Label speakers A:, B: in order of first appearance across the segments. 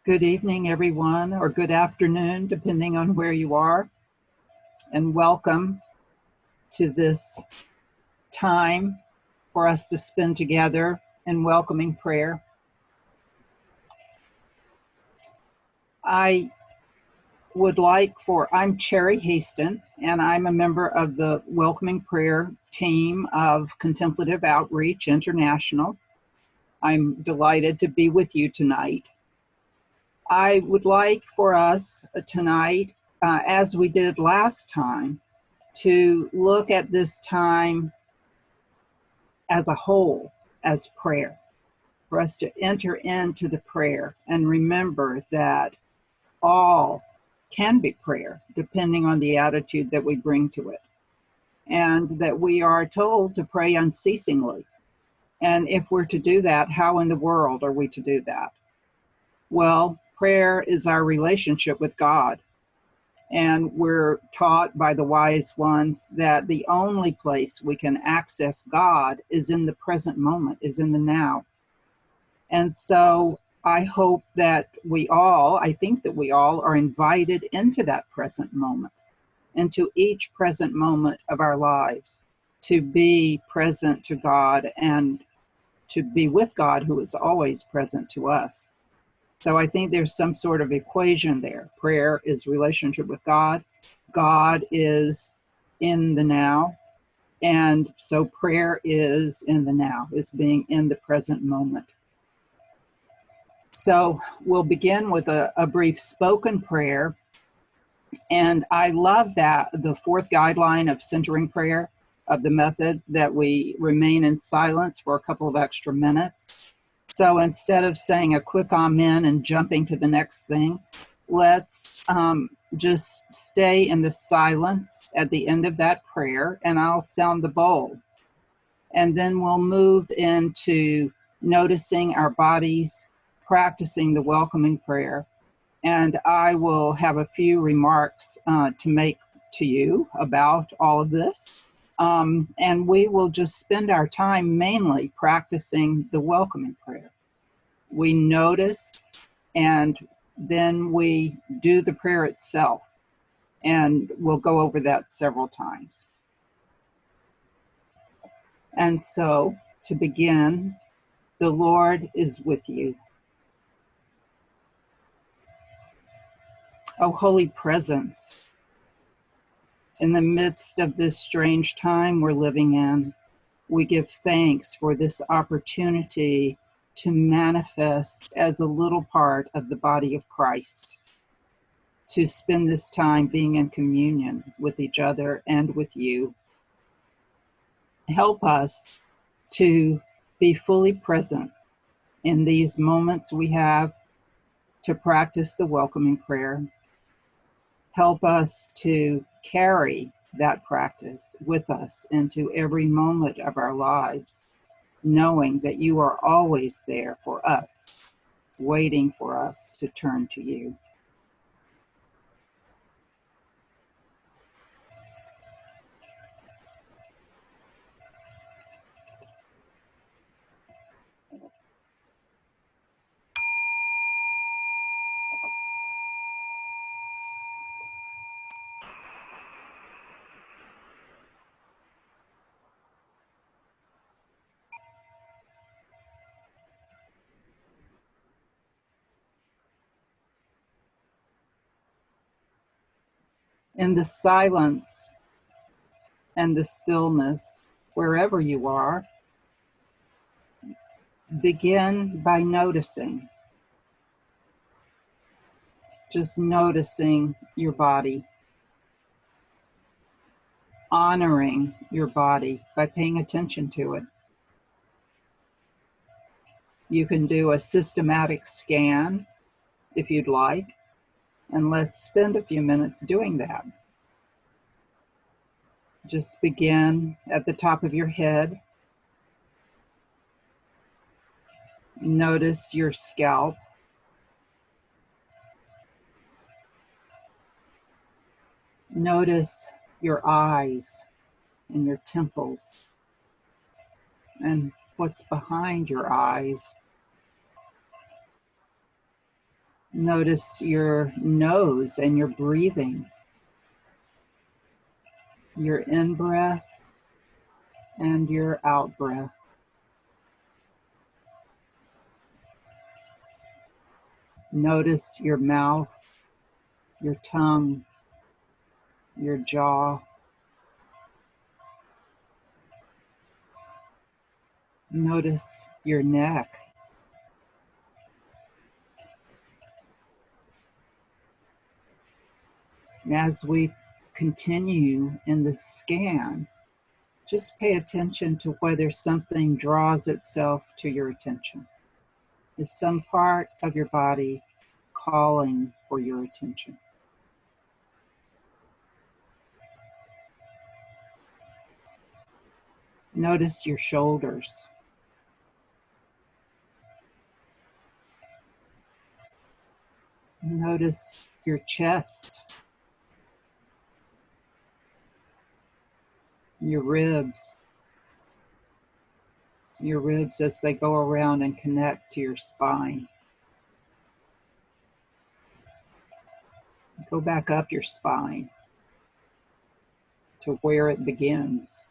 A: Good evening, everyone, or good afternoon, depending on where you are, and welcome to this time for us to spend together in welcoming prayer. I'm Cherry Haisten, and I'm a member of the welcoming prayer team of Contemplative Outreach International. I'm delighted to be with you tonight. I would like for us tonight, as we did last time, to look at this time as a whole, as prayer, for us to enter into the prayer and remember that all can be prayer, depending on the attitude that we bring to it, and that we are told to pray unceasingly. And if we're to do that, how in the world are we to do that? Well, prayer is our relationship with God. And we're taught by the wise ones that the only place we can access God is in the present moment, is in the now. And so I hope that I think that we all are invited into that present moment, into each present moment of our lives, to be present to God and to be with God, who is always present to us. So I think there's some sort of equation there. Prayer is relationship with God. God is in the now. And so prayer is in the now, is being in the present moment. So we'll begin with a brief spoken prayer. And I love that the fourth guideline of centering prayer, of the method, that we remain in silence for a couple of extra minutes. So instead of saying a quick amen and jumping to the next thing, let's just stay in the silence at the end of that prayer, and I'll sound the bowl. And then we'll move into noticing our bodies, practicing the welcoming prayer. And I will have a few remarks to make to you about all of this. And we will just spend our time mainly practicing the welcoming prayer. We notice, and then we do the prayer itself. And we'll go over that several times. And so, to begin, the Lord is with you. O Holy Presence, in the midst of this strange time we're living in, we give thanks for this opportunity to manifest as a little part of the body of Christ, to spend this time being in communion with each other and with you. Help us to be fully present in these moments we have to practice the welcoming prayer. Help us to carry that practice with us into every moment of our lives, knowing that you are always there for us, waiting for us to turn to you. In the silence and the stillness, wherever you are, begin by noticing. Just noticing your body, honoring your body by paying attention to it. You can do a systematic scan if you'd like, and let's spend a few minutes doing that. Just begin at the top of your head. Notice your scalp. Notice your eyes and your temples and what's behind your eyes. Notice your nose and your breathing, your in-breath and your out-breath. Notice your mouth, your tongue, your jaw. Notice your neck. And as we continue in the scan, just pay attention to whether something draws itself to your attention. Is some part of your body calling for your attention? Notice your shoulders. Notice your chest, your ribs as they go around and connect to your spine. Go back up your spine to where it begins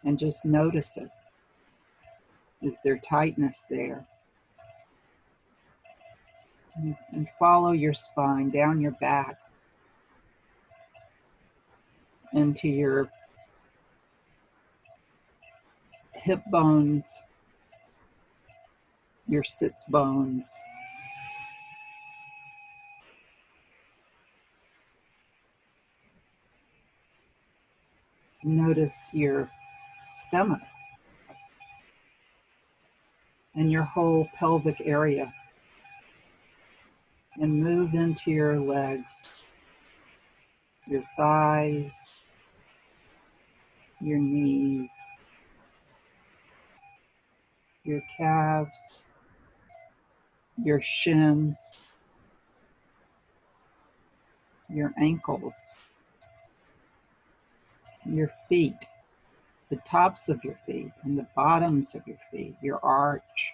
A: and just notice it. Is there tightness there? And follow your spine down your back into your hip bones, your sits bones. Notice your stomach and your whole pelvic area. And move into your legs, your thighs, your knees, your calves, your shins, your ankles, your feet, the tops of your feet and the bottoms of your feet, your arch,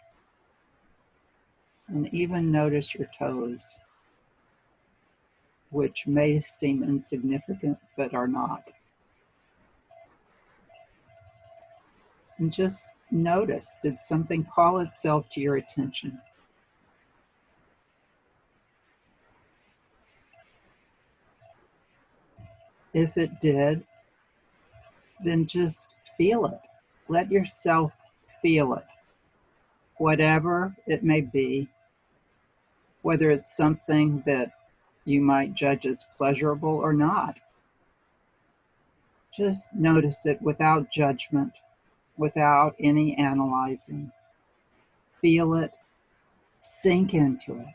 A: and even notice your toes, which may seem insignificant but are not. And just notice, did something call itself to your attention? If it did, then just feel it. Let yourself feel it, whatever it may be, whether it's something that you might judge as pleasurable or not. Just notice it without judgment, without any analyzing. Feel it, sink into it,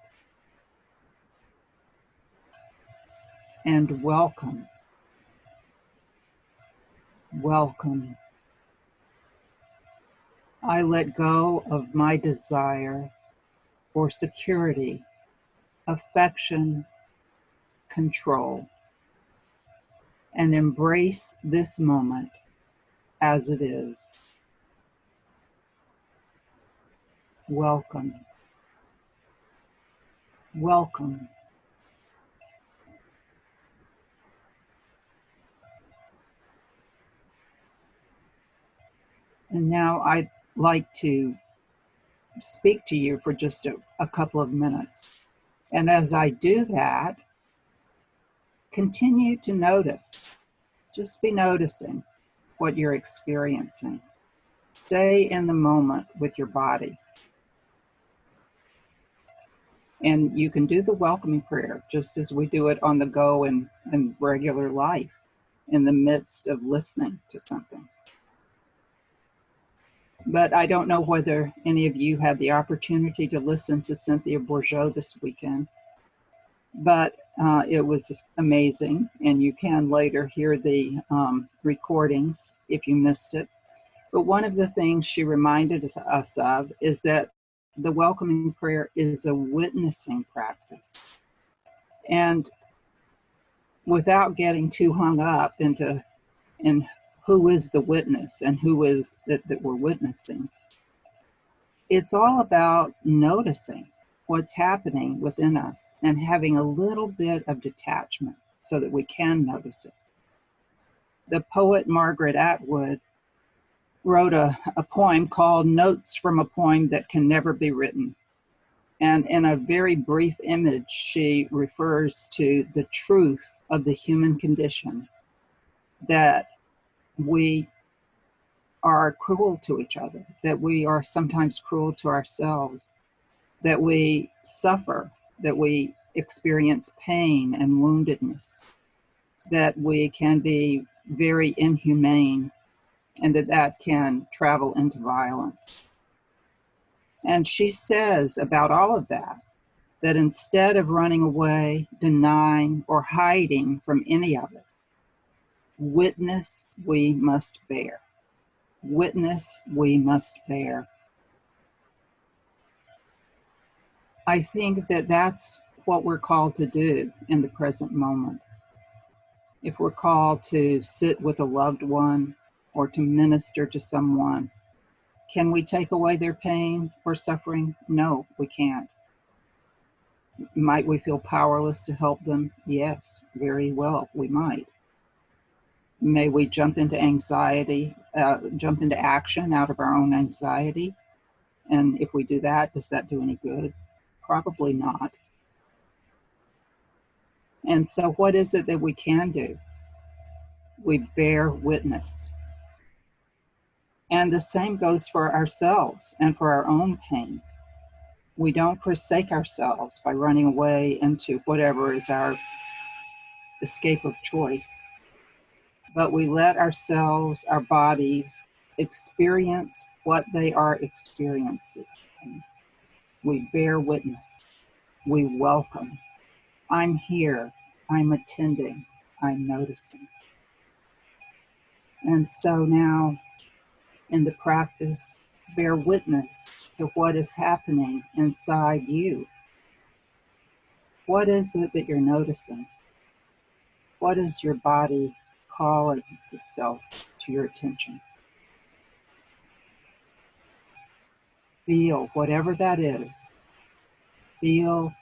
A: and welcome. Welcome. I let go of my desire for security, affection, control, and embrace this moment as it is. Welcome. Welcome. And now I'd like to speak to you for just a couple of minutes. And as I do that, continue to notice. Just be noticing what you're experiencing. Stay in the moment with your body. And you can do the welcoming prayer just as we do it on the go in regular life, in the midst of listening to something. But I don't know whether any of you had the opportunity to listen to Cynthia Bourgeault this weekend, but it was amazing, and you can later hear the recordings if you missed it. But one of the things she reminded us of is that the welcoming prayer is a witnessing practice. And without getting too hung up in who is the witness and who is that we're witnessing, it's all about noticing. what's happening within us and having a little bit of detachment so that we can notice it. The poet Margaret Atwood wrote a poem called Notes from a Poem That Can Never Be Written. And in a very brief image, she refers to the truth of the human condition, that we are cruel to each other, that we are sometimes cruel to ourselves, that we suffer, that we experience pain and woundedness, that we can be very inhumane, and that can travel into violence. And she says about all of that instead of running away, denying, or hiding from any of it, witness we must bear. Witness we must bear. I think that that's what we're called to do in the present moment. If we're called to sit with a loved one or to minister to someone, can we take away their pain or suffering? No, we can't. Might we feel powerless to help them? Yes, very well, we might. May we jump into anxiety, jump into action out of our own anxiety? And if we do that, does that do any good? Probably not. And so what is it that we can do? We bear witness. And the same goes for ourselves and for our own pain. We don't forsake ourselves by running away into whatever is our escape of choice, but we let ourselves, our bodies, experience what they are experiencing. We bear witness. We welcome. I'm here. I'm attending. I'm noticing. And so now, in the practice, bear witness to what is happening inside you. What is it that you're noticing? What is your body calling itself to your attention? Feel whatever that is. Feel,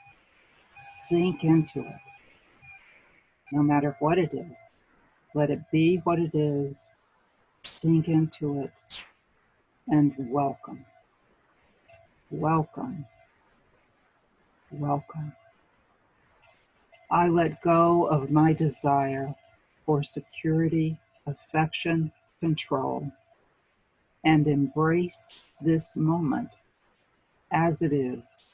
A: sink into it. No matter what it is, let it be what it is. Sink into it and welcome. Welcome. Welcome. I let go of my desire for security, affection, control, and embrace this moment as it is.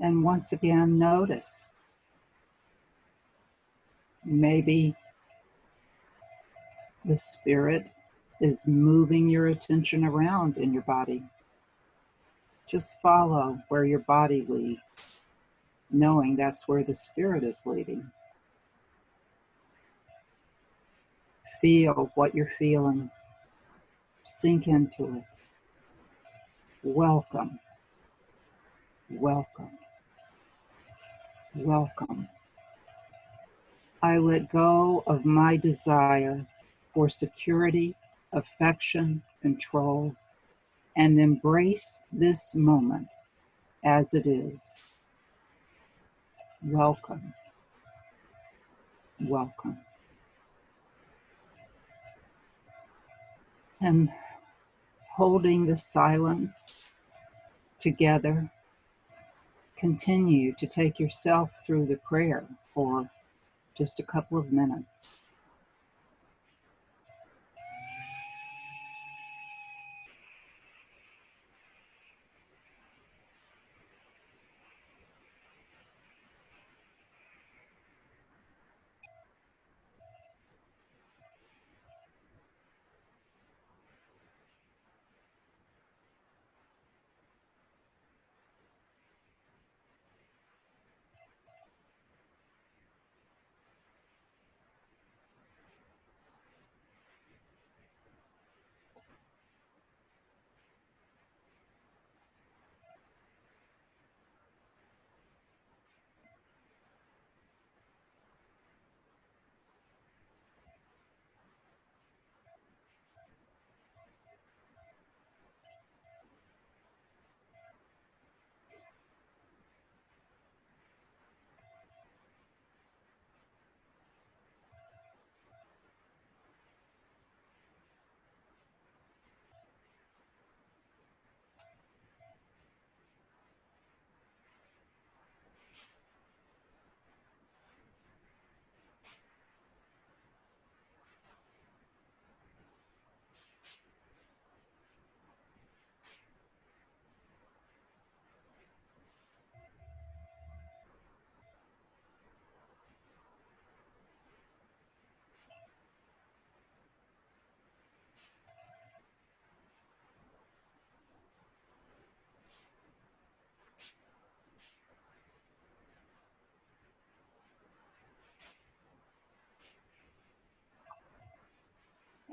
A: And once again, notice. Maybe the spirit is moving your attention around in your body. Just follow where your body leads, knowing that's where the spirit is leading. Feel what you're feeling. Sink into it. Welcome. Welcome. Welcome. I let go of my desire for security, affection, control, and embrace this moment as it is. Welcome. Welcome. And holding the silence together, continue to take yourself through the prayer for just a couple of minutes.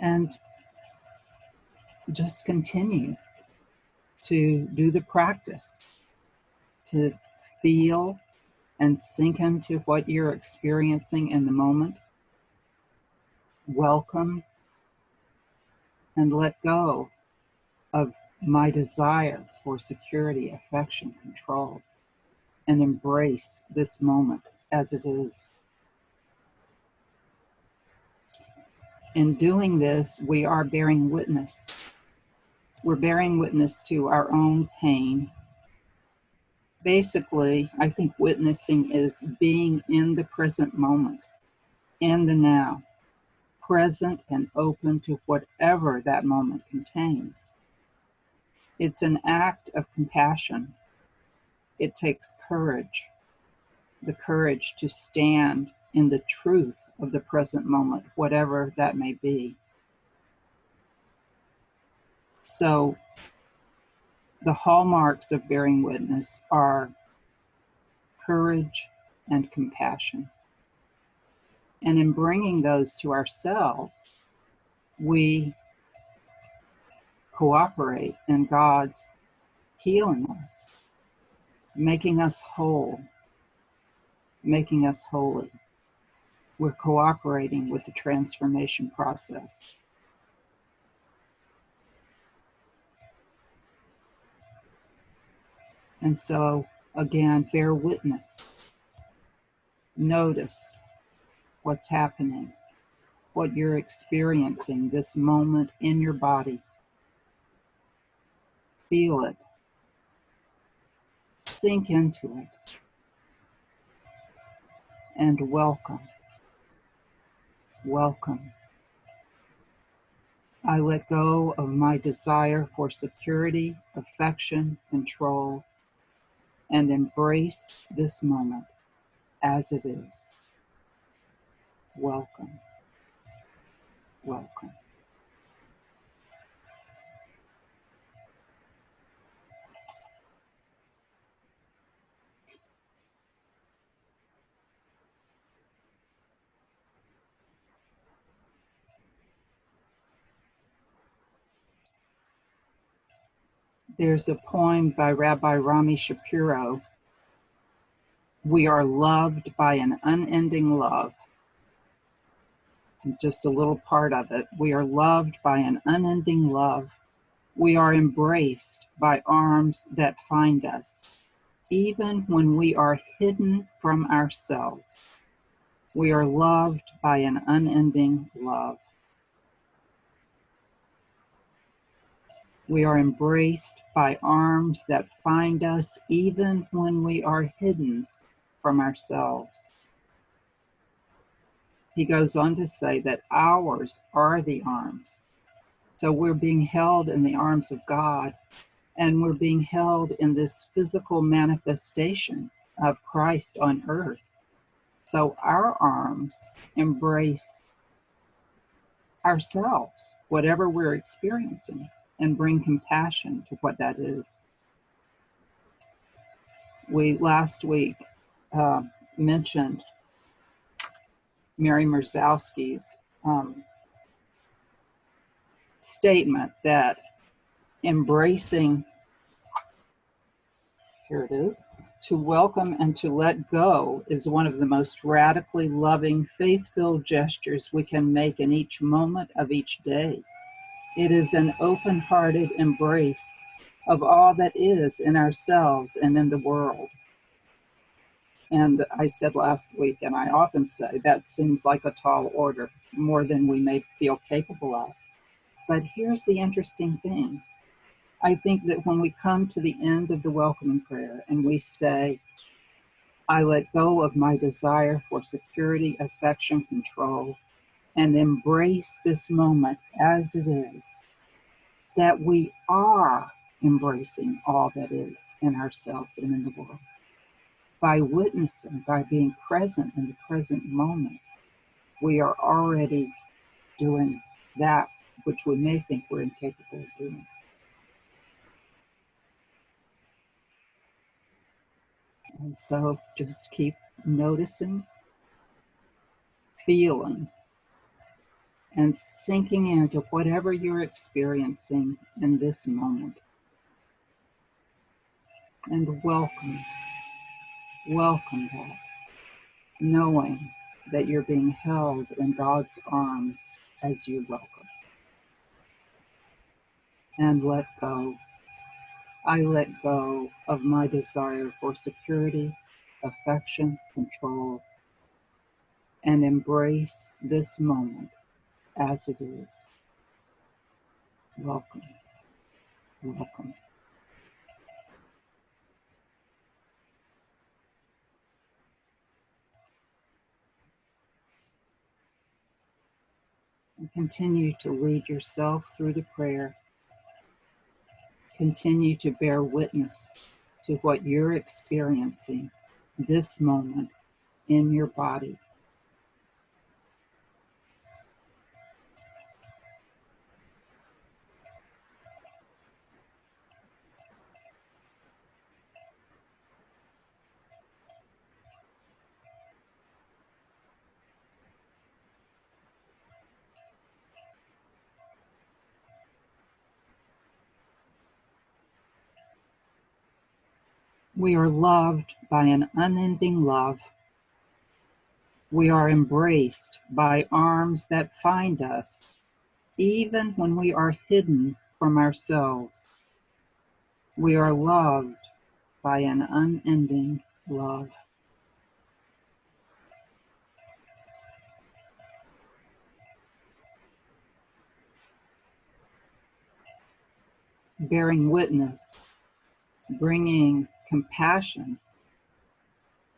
A: And just continue to do the practice, to feel and sink into what you're experiencing in the moment. Welcome and let go of my desire for security, affection, control, and embrace this moment as it is. In doing this, we are bearing witness. We're bearing witness to our own pain. Basically, I think witnessing is being in the present moment, in the now, present and open to whatever that moment contains. It's an act of compassion. It takes courage, the courage to stand in the truth of the present moment, whatever that may be. So the hallmarks of bearing witness are courage and compassion. And in bringing those to ourselves, we cooperate in God's healing us, making us whole, making us holy. We're cooperating with the transformation process. And so, again, bear witness. Notice what's happening, what you're experiencing this moment in your body. Feel it. Sink into it. And welcome. Welcome. I let go of my desire for security, affection, control, and embrace this moment as it is. Welcome. Welcome. There's a poem by Rabbi Rami Shapiro. We are loved by an unending love. Just a little part of it. We are loved by an unending love. We are embraced by arms that find us, even when we are hidden from ourselves. We are loved by an unending love. We are embraced by arms that find us even when we are hidden from ourselves. He goes on to say that ours are the arms. So we're being held in the arms of God, and we're being held in this physical manifestation of Christ on earth. So our arms embrace ourselves, whatever we're experiencing, and bring compassion to what that is. We last week mentioned Mary Merzowski's statement that embracing, here it is, to welcome and to let go is one of the most radically loving, faith-filled gestures we can make in each moment of each day. It is an open-hearted embrace of all that is in ourselves and in the world. And I said last week, and I often say, that seems like a tall order, more than we may feel capable of. But here's the interesting thing. I think that when we come to the end of the welcoming prayer and we say, I let go of my desire for security, affection, control, and embrace this moment as it is, that we are embracing all that is in ourselves and in the world. By witnessing, by being present in the present moment, we are already doing that which we may think we're incapable of doing. And so just keep noticing, feeling, and sinking into whatever you're experiencing in this moment. And welcome that, knowing that you're being held in God's arms as you welcome. And let go. I let go of my desire for security, affection, control, and embrace this moment as it is. Welcome. Welcome. And continue to lead yourself through the prayer. Continue to bear witness to what you're experiencing this moment in your body. We are loved by an unending love. We are embraced by arms that find us, even when we are hidden from ourselves. We are loved by an unending love. Bearing witness, bringing compassion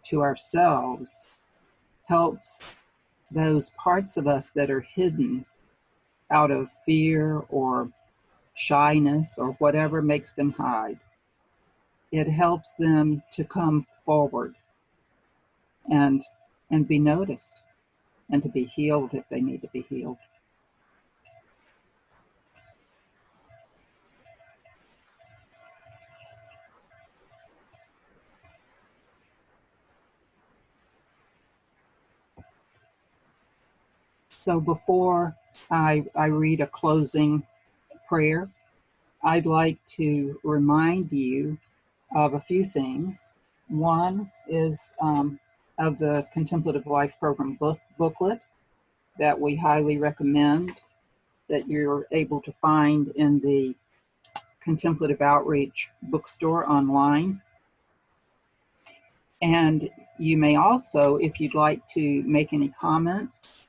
A: to ourselves helps those parts of us that are hidden out of fear or shyness or whatever makes them hide. It helps them to come forward and be noticed and to be healed if they need to be healed. So before I read a closing prayer, I'd like to remind you of a few things. One is of the Contemplative Life Program booklet that we highly recommend that you're able to find in the Contemplative Outreach bookstore online. And you may also, if you'd like to make any comments,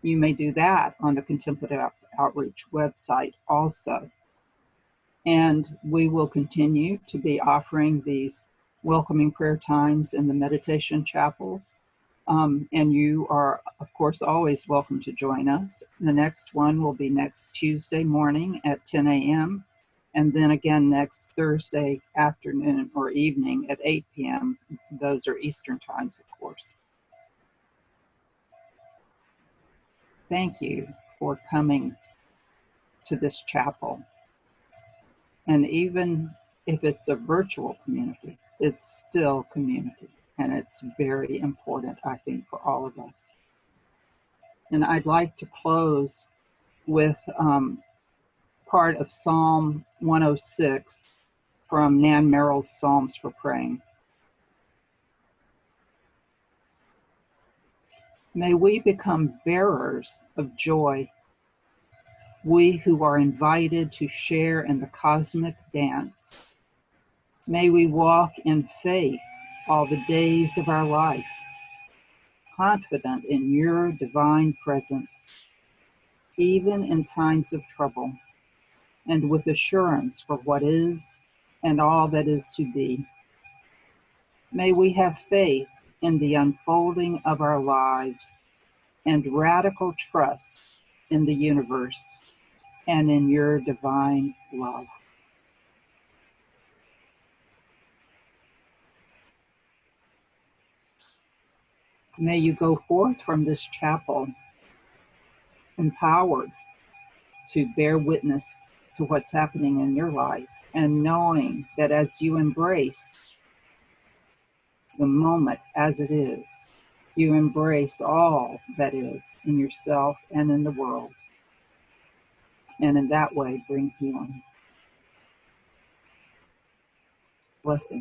A: you may do that on the Contemplative Outreach website also. And we will continue to be offering these welcoming prayer times in the meditation chapels. And you are, of course, always welcome to join us. The next one will be next Tuesday morning at 10 a.m. and then again next Thursday afternoon or evening at 8 p.m. Those are Eastern times, of course. Thank you for coming to this chapel. And even if it's a virtual community, it's still community. And it's very important, I think, for all of us. And I'd like to close with part of Psalm 106 from Nan Merrill's Psalms for Praying. May we become bearers of joy, we who are invited to share in the cosmic dance. May we walk in faith all the days of our life, confident in your divine presence, even in times of trouble, and with assurance for what is and all that is to be. May we have faith in the unfolding of our lives and radical trust in the universe and in your divine love. May you go forth from this chapel empowered to bear witness to what's happening in your life, and knowing that as you embrace the moment as it is, You embrace all that is in yourself and in the world, and in that way bring healing. Blessings.